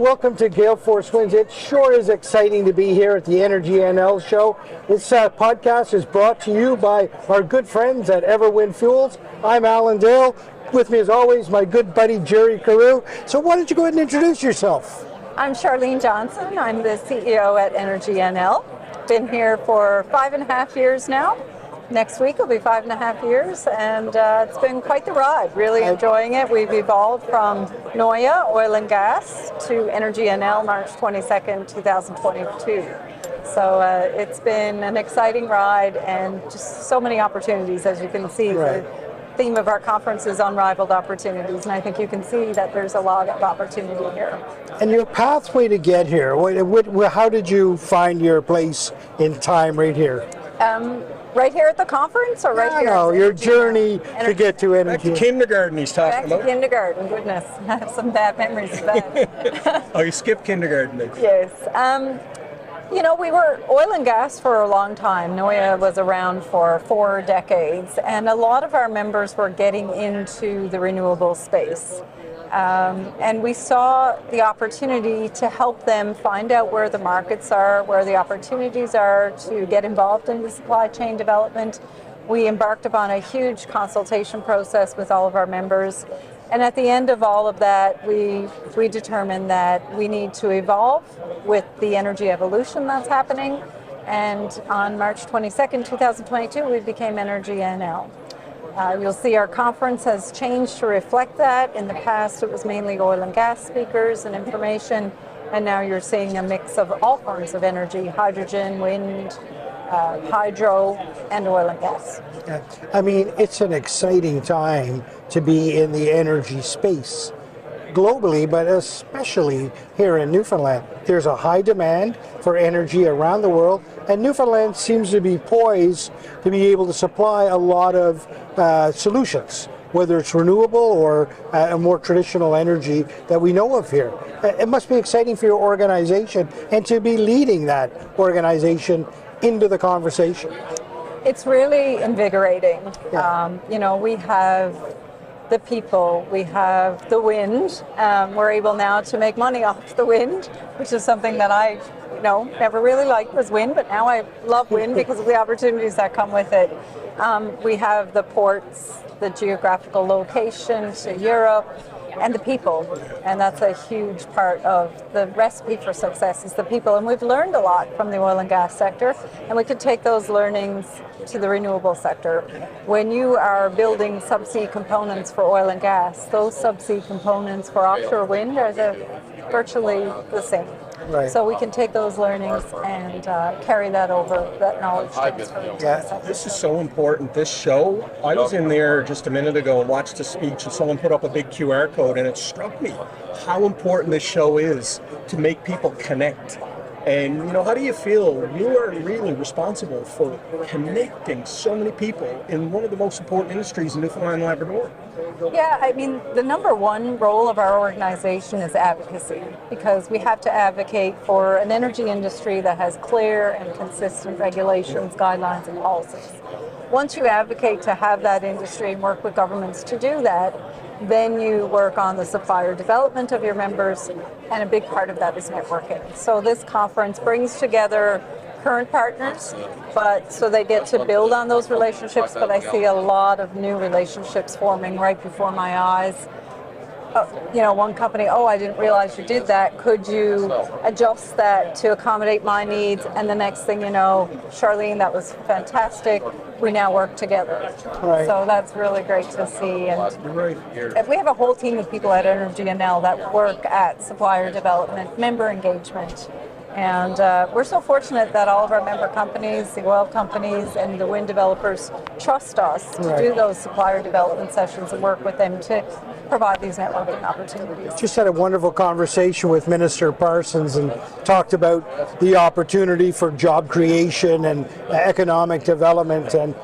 everyone. Welcome to Gale Force Winds. It sure is exciting to be here at the Energy NL show. This podcast is brought to you by our good friends at EverWind Fuels. I'm Alan Dale. With me as always, my good buddy Jerry Carew. So why don't you go ahead and introduce yourself? I'm Charlene Johnson. I'm the CEO at Energy NL. Been here for 5.5 years now. Next week will be 5.5 years, and it's been quite the ride. Really enjoying it. We've evolved from NOYA, oil and gas, to Energy NL March 22nd, 2022. So it's been an exciting ride and just so many opportunities, as you can see. Right. The theme of our conference is Unrivalled Opportunities, and I think you can see that there's a lot of opportunity here. And your pathway to get here, how did you find your place in time right here? Right here at the conference, or right here? No, your journey to get to Back energy. to kindergarten he's talking Back to about. kindergarten, goodness. I have some bad memories of that. Oh, you skipped kindergarten then. Yes. We were oil and gas for a long time. NOYA was around for 4 decades, and a lot of our members were getting into the renewable space. And we saw the opportunity to help them find out where the markets are, where the opportunities are to get involved in the supply chain development. We embarked upon a huge consultation process with all of our members. And at the end of all of that, we determined that we need to evolve with the energy evolution that's happening. And on March 22nd, 2022, we became Energy NL. You'll see our conference has changed to reflect that. In the past, it was mainly oil and gas speakers and information, and now you're seeing a mix of all forms of energy: hydrogen, wind, hydro, and oil and gas. I mean, it's an exciting time to be in the energy space globally, but especially here in Newfoundland. There's a high demand for energy around the world, and Newfoundland seems to be poised to be able to supply a lot of solutions, whether it's renewable or a more traditional energy that we know of here. It must be exciting for your organization and to be leading that organization into the conversation. It's really invigorating. Yeah. We have the people, we have the wind. We're able now to make money off the wind, which is something that I never really liked was wind, but now I love wind because of the opportunities that come with it. We have the ports, the geographical location to Europe, and the people. And that's a huge part of the recipe for success is the people. And we've learned a lot from the oil and gas sector, and we could take those learnings to the renewable sector. When you are building subsea components for oil and gas, those subsea components for offshore wind are virtually the same. Right. So we can take those learnings and carry that over, that knowledge transfer. Yeah. This is so important. This show, I was in there just a minute ago and watched a speech, and someone put up a big QR code, and it struck me how important this show is to make people connect. And how do you feel? You are really responsible for connecting so many people in one of the most important industries in Newfoundland and Labrador. Yeah, I mean, the number one role of our organization is advocacy, because we have to advocate for an energy industry that has clear and consistent regulations, guidelines, and policies. Once you advocate to have that industry and work with governments to do that, then you work on the supplier development of your members, and a big part of that is networking. So this conference brings together current partners, but so they get to build on those relationships, but I see a lot of new relationships forming right before my eyes. One company, I didn't realize you did that. Could you adjust that to accommodate my needs? And the next thing you know, Charlene, that was fantastic. We now work together. Right. So that's really great to see. And we have a whole team of people at Energy NL that work at supplier development, member engagement. And we're so fortunate that all of our member companies, the oil companies and the wind developers trust us to do those supplier development sessions and work with them to provide these networking opportunities. Just had a wonderful conversation with Minister Parsons and talked about the opportunity for job creation and economic development, and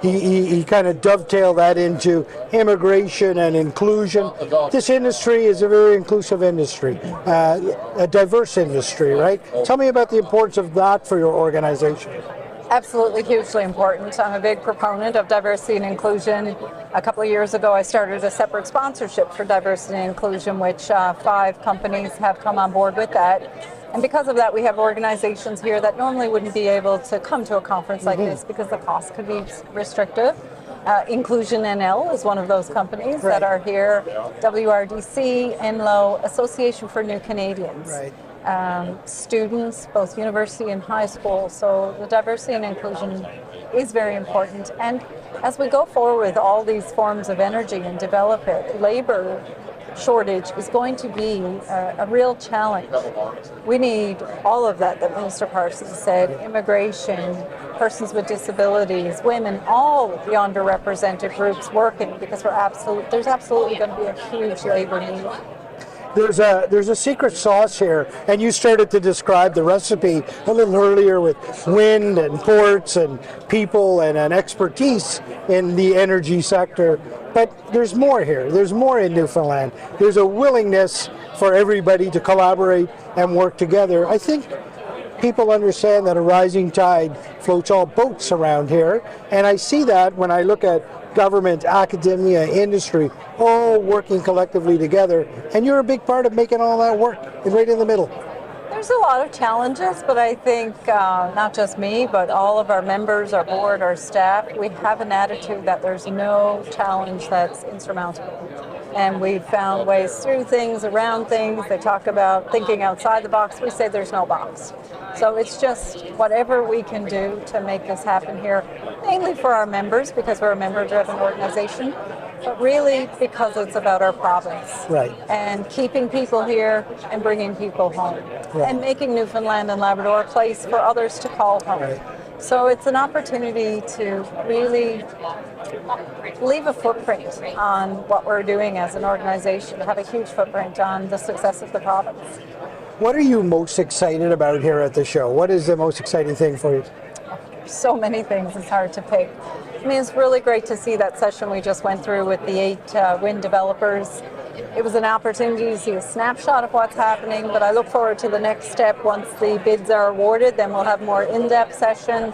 he kind of dovetailed that into immigration and inclusion. This industry is a very inclusive industry, a diverse industry, right? Tell me about the importance of that for your organization. Absolutely, hugely important. I'm a big proponent of diversity and inclusion. A couple of years ago, I started a separate sponsorship for diversity and inclusion, which 5 companies have come on board with that. And because of that, we have organizations here that normally wouldn't be able to come to a conference like this because the cost could be restrictive. Inclusion NL is one of those companies that are here. WRDC, NLO, Association for New Canadians. Right. Students, both university and high school. So the diversity and inclusion is very important. And as we go forward with all these forms of energy and develop it, labor shortage is going to be a real challenge. We need all of that Minister Parsons said, immigration, persons with disabilities, women, all the underrepresented groups working, because there's absolutely going to be a huge labor need. There's a secret sauce here, and you started to describe the recipe a little earlier with wind and ports and people and an expertise in the energy sector. But there's more here. There's more in Newfoundland. There's a willingness for everybody to collaborate and work together. I think people understand that a rising tide floats all boats around here, and I see that when I look at government, academia, industry, all working collectively together, and you're a big part of making all that work, right in the middle. There's a lot of challenges, but I think not just me, but all of our members, our board, our staff, we have an attitude that there's no challenge that's insurmountable. And we've found ways through things, around things. They talk about thinking outside the box. We say there's no box. So it's just whatever we can do to make this happen here, mainly for our members, because we're a member-driven organization, but really because it's about our province. Right. And keeping people here and bringing people home. Right. And making Newfoundland and Labrador a place for others to call home. Right. So it's an opportunity to really leave a footprint on what we're doing as an organization, have a huge footprint on the success of the province. What are you most excited about here at the show? What is the most exciting thing for you? So many things, it's hard to pick. I mean, it's really great to see that session we just went through with the 8 wind developers. It was an opportunity to see a snapshot of what's happening, but I look forward to the next step. Once the bids are awarded, then we'll have more in-depth session.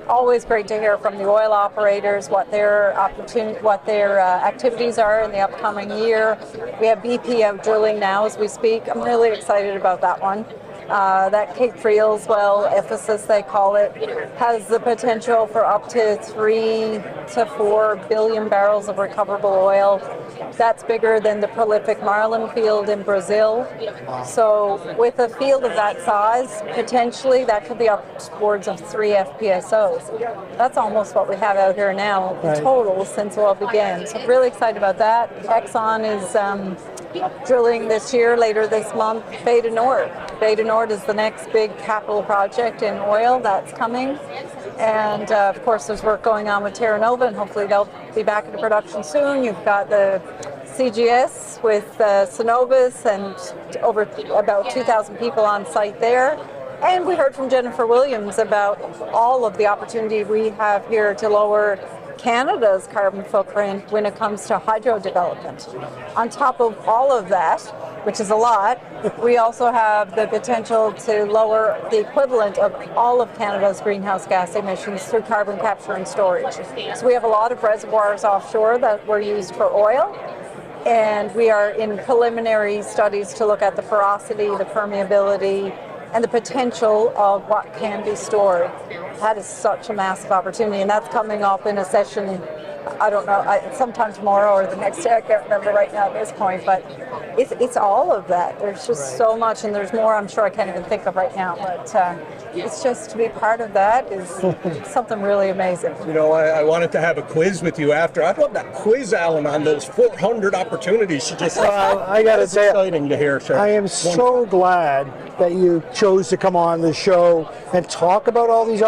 Always great to hear from the oil operators what their activities are in the upcoming year. We have BP out drilling now as we speak. I'm really excited about that one. That Cape Friels well, Ephesus they call it, has the potential for up to 3 to 4 billion barrels of recoverable oil. That's bigger than the prolific Marlin field in Brazil. So with a field of that size, potentially that could be upwards of 3 FPSOs. That's almost what we have out here now in total since oil began. So really excited about that. Exxon is drilling this year, later this month, Bay du Nord. Bay du Nord is the next big capital project in oil that's coming. And of course there's work going on with Terra Nova, and hopefully they'll be back into production soon. You've got the CGS with Cenovus and over about 2,000 people on site there. And we heard from Jennifer Williams about all of the opportunity we have here to lower Canada's carbon footprint when it comes to hydro development. On top of all of that, which is a lot, we also have the potential to lower the equivalent of all of Canada's greenhouse gas emissions through carbon capture and storage. So we have a lot of reservoirs offshore that were used for oil, and we are in preliminary studies to look at the porosity, the permeability, and the potential of what can be stored. That is such a massive opportunity, and that's coming up in a session, I don't know, sometime tomorrow or the next day, I can't remember right now at this point, but it's all of that. There's just so much, and there's more I'm sure I can't even think of right now, but it's just to be part of that is something really amazing. You know, I wanted to have a quiz with you after. I'd love that quiz, Alan, on those 400 opportunities. You just I got to say, exciting to hear, sir. I am so glad that you chose to come on the show and talk about all these.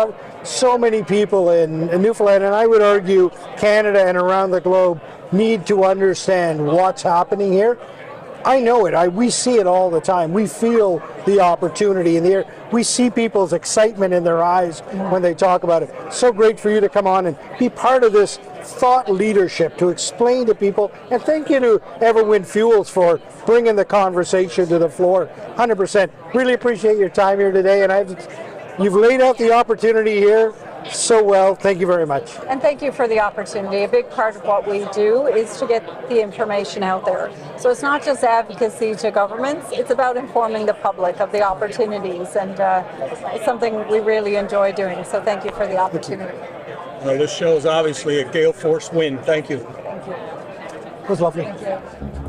So many people in Newfoundland, and I would argue Canada and around the globe, need to understand what's happening here. I know it. We see it all the time. We feel the opportunity in the air. We see people's excitement in their eyes when they talk about it. So great for you to come on and be part of this thought leadership to explain to people. And thank you to EverWind Fuels for bringing the conversation to the floor. 100%. Really appreciate your time here today. And You've laid out the opportunity here so well. Thank you very much. And thank you for the opportunity. A big part of what we do is to get the information out there. So it's not just advocacy to governments, it's about informing the public of the opportunities, and it's something we really enjoy doing. So thank you for the opportunity. Well, this show is obviously a gale force wind. Thank you. Thank you. It was lovely. Thank you.